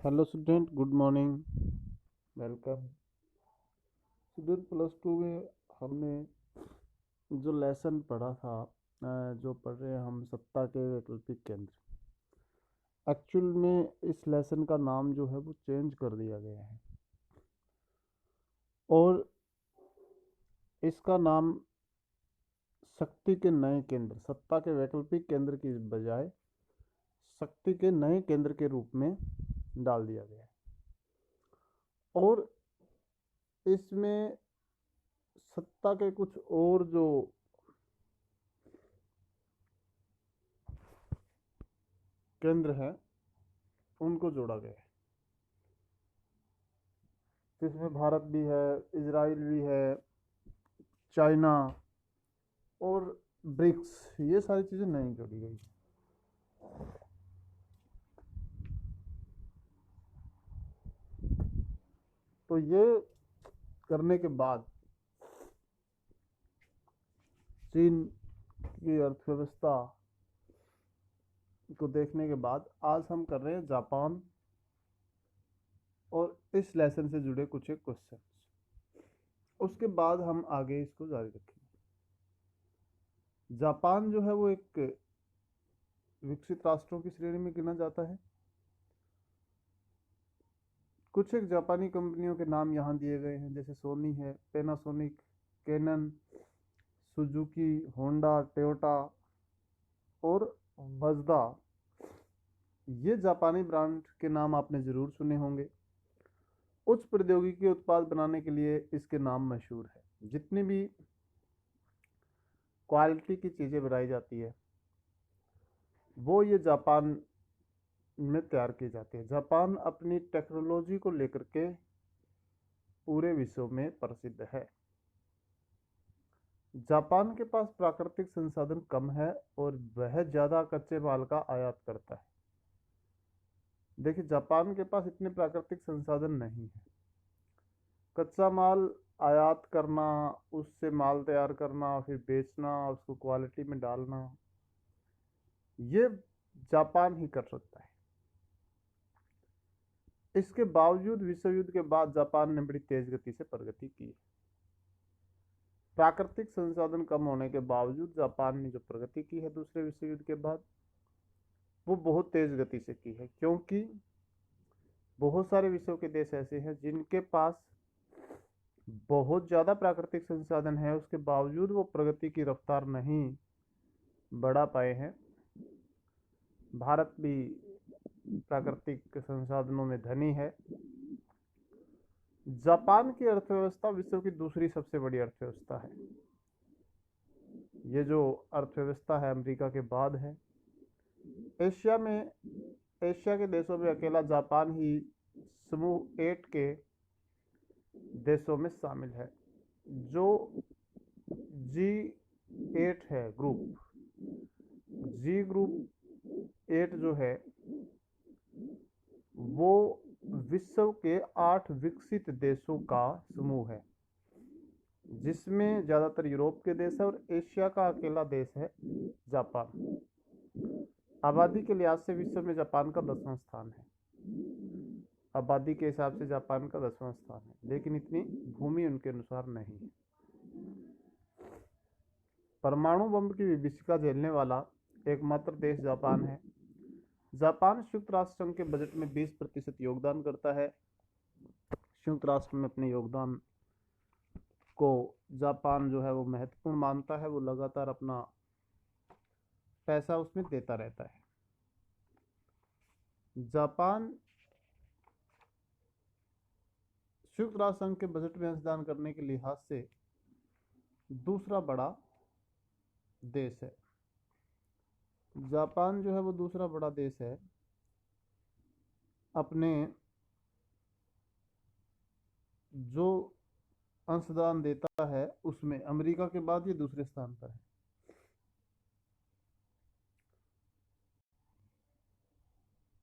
Hello student, good morning, welcome. Student, plus two में हमने जो लेसन पढ़ा था, जो पढ़ रहे हैं हम, सत्ता के वैकल्पिक केंद्र। एक्चुअल में इस लेसन का नाम जो है वो चेंज कर दिया गया है और इसका नाम शक्ति के नए केंद्र, सत्ता के वैकल्पिक केंद्र की बजाय शक्ति के नए केंद्र के रूप में डाल दिया गया है। और इसमें सत्ता के कुछ और जो केंद्र हैं उनको जोड़ा गया है, जिसमें भारत भी है, इजराइल भी है, चाइना और ब्रिक्स, ये सारी चीज़ें नहीं जोड़ी गई। तो ये करने के बाद, चीन की अर्थव्यवस्था को देखने के बाद, आज हम कर रहे हैं जापान और इस लेसन से जुड़े कुछ एक क्वेश्चन। उसके बाद हम आगे इसको जारी रखेंगे। जापान जो है वो एक विकसित राष्ट्रों की श्रेणी में गिना जाता है। कुछ एक जापानी कंपनियों के नाम यहाँ दिए गए हैं, जैसे सोनी है, Panasonic, Canon, Suzuki, Honda, Toyota और मजदा। ये जापानी ब्रांड के नाम आपने ज़रूर सुने होंगे। उच्च प्रौद्योगिकी उत्पाद बनाने के लिए इसके नाम मशहूर है। जितनी भी क्वालिटी की चीज़ें बनाई जाती है वो ये जापान में तैयार की जाती है। जापान अपनी टेक्नोलॉजी को लेकर के पूरे विश्व में प्रसिद्ध है। जापान के पास प्राकृतिक संसाधन कम है और वह ज़्यादा कच्चे माल का आयात करता है। देखिए, जापान के पास इतने प्राकृतिक संसाधन नहीं है। कच्चा माल आयात करना, उससे माल तैयार करना, फिर बेचना, उसको क्वालिटी में डालना, ये जापान ही कर सकता है। इसके बावजूद विश्व युद्ध के बाद जापान ने बड़ी तेज गति से प्रगति की। प्राकृतिक संसाधन कम होने के बावजूद जापान ने जो प्रगति की है दूसरे विश्व युद्ध के बाद, वो बहुत तेज गति से की है, क्योंकि बहुत सारे विश्व के देश ऐसे हैं जिनके पास बहुत ज़्यादा प्राकृतिक संसाधन है, उसके बावजूद वो प्रगति की रफ्तार नहीं बढ़ा पाए हैं। भारत भी प्राकृतिक संसाधनों में धनी है। जापान की अर्थव्यवस्था विश्व की दूसरी सबसे बड़ी अर्थव्यवस्था है। ये जो अर्थव्यवस्था है अमेरिका के बाद है। एशिया के देशों में अकेला जापान ही समूह 8 के देशों में शामिल है। जो G8 है ग्रुप, जी ग्रुप 8 जो है वो विश्व के 8 विकसित देशों का समूह है, जिसमें ज़्यादातर यूरोप के देश है और एशिया का अकेला देश है जापान। आबादी के लिहाज से विश्व में जापान का 10वां स्थान है। आबादी के हिसाब से जापान का 10वां स्थान है, लेकिन इतनी भूमि उनके अनुसार नहीं है। परमाणु बम की विभीषिका झेलने वाला एकमात्र देश जापान है। जापान संयुक्त राष्ट्र संघ के बजट में 20% योगदान करता है। संयुक्त राष्ट्र में अपने योगदान को जापान जो है वो महत्वपूर्ण मानता है। वो लगातार अपना पैसा उसमें देता रहता है। जापान संयुक्त राष्ट्र संघ के बजट में अंशदान करने के लिहाज से दूसरा बड़ा देश है। जापान जो है वो दूसरा बड़ा देश है। अपने जो अंशदान देता है उसमें अमेरिका के बाद ये दूसरे स्थान पर है।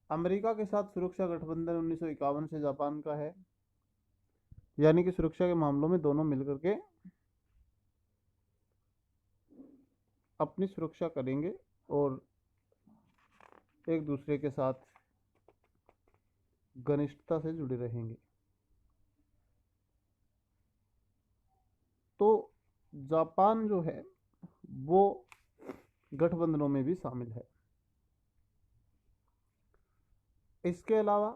अमेरिका के साथ सुरक्षा गठबंधन 1951 से जापान का है, यानी कि सुरक्षा के मामलों में दोनों मिलकर के अपनी सुरक्षा करेंगे और एक दूसरे के साथ घनिष्ठता से जुड़े रहेंगे। तो जापान जो है वो गठबंधनों में भी शामिल है। इसके अलावा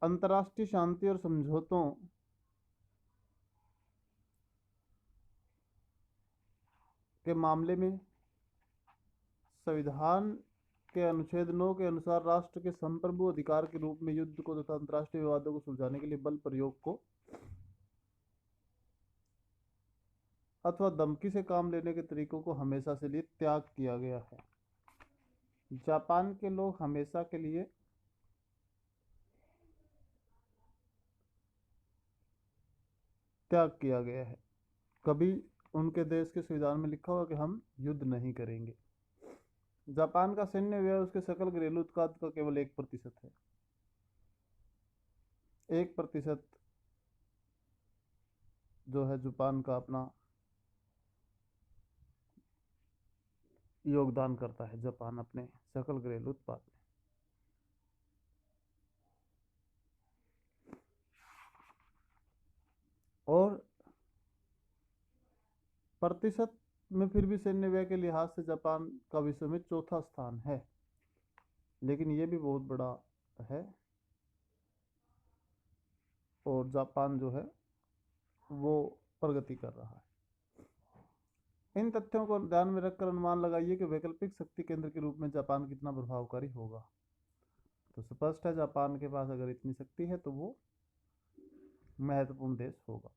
अंतर्राष्ट्रीय शांति और समझौतों के मामले में संविधान के अनुच्छेद 9 के अनुसार राष्ट्र के संप्रभु अधिकार के रूप में युद्ध को तथा अंतर्राष्ट्रीय विवादों को सुलझाने के लिए बल प्रयोग को अथवा धमकी से काम लेने के तरीकों को हमेशा से लिए त्याग किया गया है। जापान के लोग हमेशा के लिए त्याग किया गया है। कभी उनके देश के संविधान में लिखा हुआ कि हम युद्ध नहीं करेंगे। जापान का सैन्य व्यय उसके सकल घरेलू उत्पाद का केवल 1% है। 1% जो है जापान का अपना योगदान करता है, जापान अपने सकल घरेलू उत्पाद में। और प्रतिशत में फिर भी सैन्य व्यय के लिहाज से जापान का विश्व में चौथा स्थान है, लेकिन ये भी बहुत बड़ा है। और जापान जो है वो प्रगति कर रहा है। इन तथ्यों को ध्यान में रखकर अनुमान लगाइए कि वैकल्पिक शक्ति केंद्र के रूप में जापान कितना प्रभावकारी होगा। तो स्पष्ट है, जापान के पास अगर इतनी शक्ति है तो वो महत्वपूर्ण देश होगा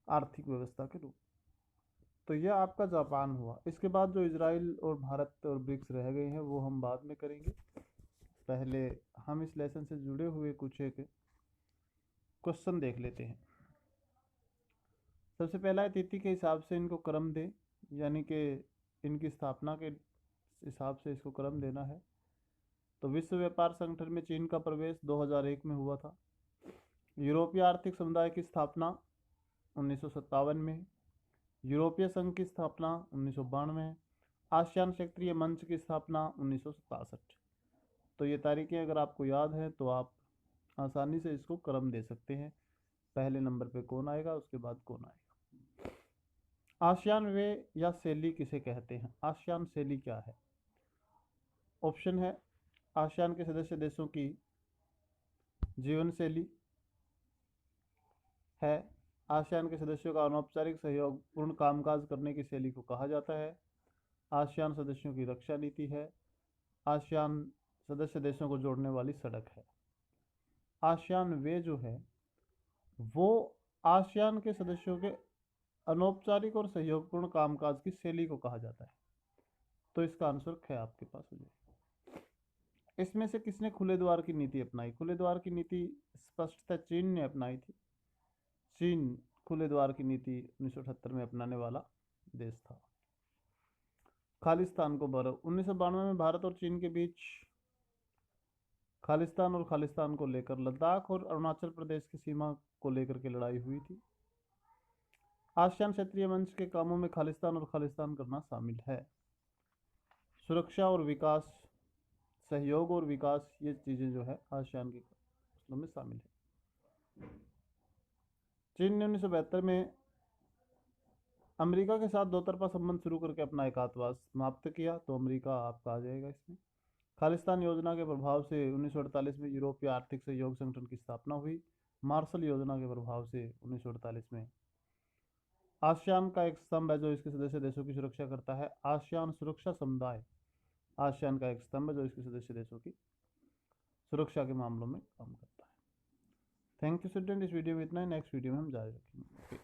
आर्थिक व्यवस्था के रूप। तो यह आपका जापान हुआ। इसके बाद जो इजराइल और भारत और ब्रिक्स रह गए हैं वो हम बाद में करेंगे। पहले हम इस लेसन से जुड़े हुए कुछ एक क्वेश्चन देख लेते हैं। सबसे पहला है, तिथि के हिसाब से इनको क्रम दें, यानी कि इनकी स्थापना के हिसाब से इसको क्रम देना है। तो विश्व व्यापार संगठन में चीन का प्रवेश 2001 में हुआ था। यूरोपीय आर्थिक समुदाय की स्थापना 1957 में। यूरोपीय संघ की स्थापना 1992 में। आसियान क्षेत्रीय मंच की स्थापना 1967। तो ये तारीखें अगर आपको याद है तो आप आसानी से इसको क्रम दे सकते हैं। पहले नंबर पे कौन आएगा, उसके बाद कौन आएगा। आसियान वे या शैली किसे कहते हैं? आसियान शैली क्या है? ऑप्शन है, आसियान के सदस्य देशों की जीवन शैली है। आसियान के सदस्यों का अनौपचारिक सहयोग पूर्ण कामकाज करने की शैली को कहा जाता है। आसियान सदस्यों की रक्षा नीति है। आसियान सदस्य देशों को जोड़ने वाली सड़क है। आसियान वे जो है वो आसियान के सदस्यों के अनौपचारिक और सहयोगपूर्ण कामकाज की शैली को कहा जाता है। तो इसका आंसर है आपके पास हो जाएगा। इसमें से किसने खुले द्वार की नीति अपनाई? खुले द्वार की नीति स्पष्टतः चीन ने अपनाई थी। चीन खुले द्वार की नीति 1978 में अपनाने वाला देश था। खालिस्तान को बर्फ 1992 में भारत और चीन के बीच खालिस्तान और खालिस्तान को लेकर लद्दाख और अरुणाचल प्रदेश की सीमा को लेकर के लड़ाई हुई थी। आसियान क्षेत्रीय मंच के कामों में खालिस्तान और खालिस्तान करना शामिल है। सुरक्षा और विकास, सहयोग और विकास, ये चीज़ें जो है आसियान के मसलों में शामिल है। चीन ने 1972 में अमेरिका के साथ दो तरफा संबंध शुरू करके अपना एकांतवास समाप्त किया। तो अमेरिका आपका आ जाएगा इसमें। खालिस्तान योजना के प्रभाव से 1948 में यूरोपीय आर्थिक सहयोग संगठन की स्थापना हुई। मार्शल योजना के प्रभाव से 1948 में आसियान का एक स्तंभ है जो इसके सदस्य देशों की सुरक्षा करता है। आसियान सुरक्षा समुदाय आसियान का एक स्तंभ है जो इसके सदस्य देशों की सुरक्षा के मामलों में काम करता है। थैंक यू स्टूडेंट, इस वीडियो में इतना ही। नेक्स्ट वीडियो में हम जारी रखेंगे।